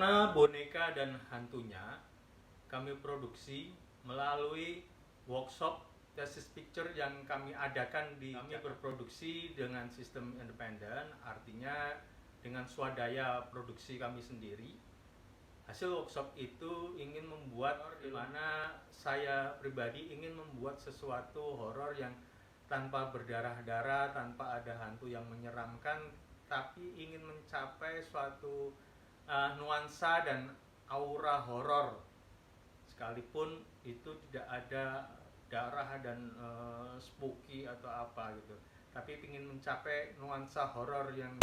Nona, Boneka, dan Hantunya kami produksi melalui workshop thesis picture yang kami adakan di kami berproduksi dengan sistem independen, artinya dengan swadaya produksi kami sendiri. Hasil workshop itu ingin membuat, di mana saya pribadi ingin membuat sesuatu horor yang tanpa berdarah-darah, tanpa ada hantu yang menyeramkan, tapi ingin mencapai suatu nuansa dan aura horor, sekalipun itu tidak ada darah dan spooky atau apa gitu, tapi ingin mencapai nuansa horor yang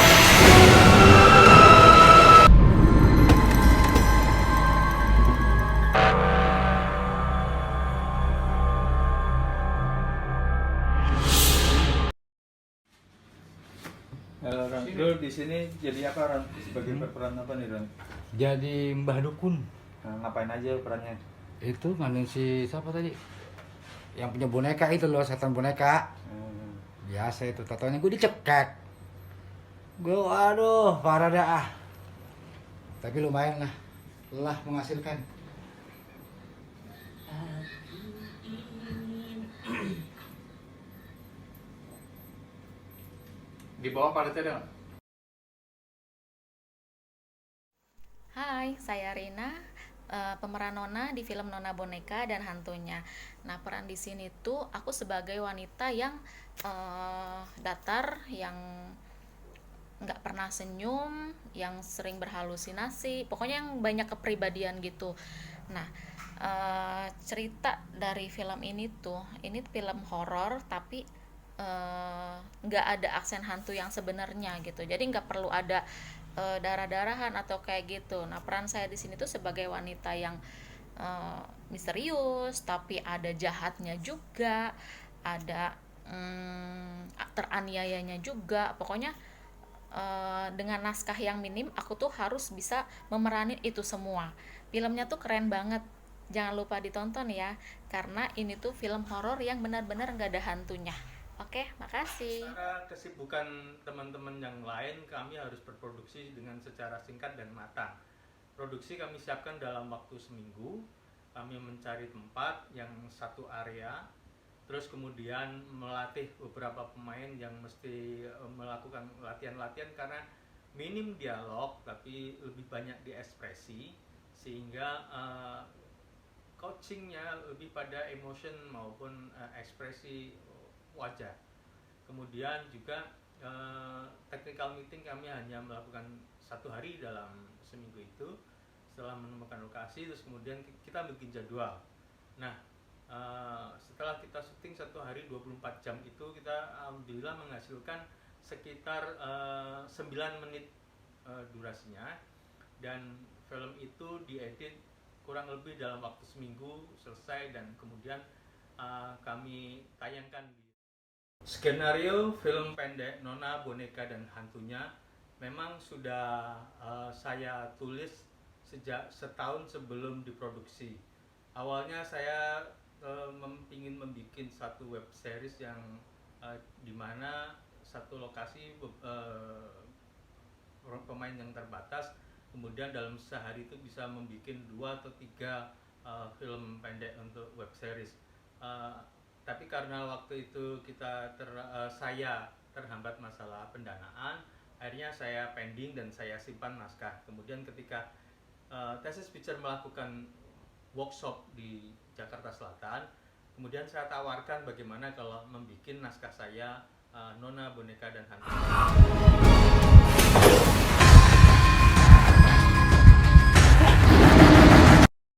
Halo Ron, lu di sini jadi apa Ron? Sebagai peran apa nih Ron? Jadi Mbah Dukun. Nah, ngapain aja perannya? Itu nganin si siapa tadi? Yang punya boneka itu loh, setan boneka. Biasa itu, tatonya gue dicekek. Gue waduh, parah dah. Tapi lumayan lah menghasilkan. Di bawah paletnya ada nggak? Hai, saya Rina, pemeran Nona di film Nona Boneka dan Hantunya. Nah, peran di sini tuh aku sebagai wanita yang datar, yang nggak pernah senyum, yang sering berhalusinasi, pokoknya yang banyak kepribadian gitu. Nah, cerita dari film ini film horor tapi nggak ada aksen hantu yang sebenarnya gitu, jadi nggak perlu ada darah-darahan atau kayak gitu. Nah, peran saya di sini tuh sebagai wanita yang misterius, tapi ada jahatnya juga, ada teraniayanya juga. Pokoknya dengan naskah yang minim, aku tuh harus bisa memerani itu semua. Filmnya tuh keren banget, jangan lupa ditonton ya, karena ini tuh film horor yang benar-benar nggak ada hantunya. Oke, makasih. Karena kesibukan teman-teman yang lain, kami harus berproduksi dengan secara singkat dan matang. Produksi kami siapkan dalam waktu seminggu. Kami mencari tempat yang satu area, terus kemudian melatih beberapa pemain yang mesti melakukan latihan-latihan, karena minim dialog tapi lebih banyak diekspresi, sehingga coachingnya lebih pada emotion maupun ekspresi wajah. Kemudian juga technical meeting kami hanya melakukan 1 hari dalam seminggu itu, setelah menemukan lokasi, terus kemudian kita bikin jadwal. Nah, setelah kita syuting 1 hari 24 jam itu, kita alhamdulillah menghasilkan sekitar 9 menit durasinya, dan film itu diedit kurang lebih dalam waktu seminggu selesai, dan kemudian kami tayangkan di skenario film pendek Nona, Boneka, dan Hantunya memang sudah saya tulis sejak setahun sebelum diproduksi. Awalnya saya ingin membuat satu web series yang dimana satu lokasi pemain yang terbatas, kemudian dalam sehari itu bisa membuat 2 atau 3 film pendek untuk web series. Tapi karena waktu itu saya terhambat masalah pendanaan, akhirnya saya pending dan saya simpan naskah. Kemudian ketika thesis picture melakukan workshop di Jakarta Selatan, kemudian saya tawarkan bagaimana kalau membuat naskah saya Nona, Boneka, dan Hantu.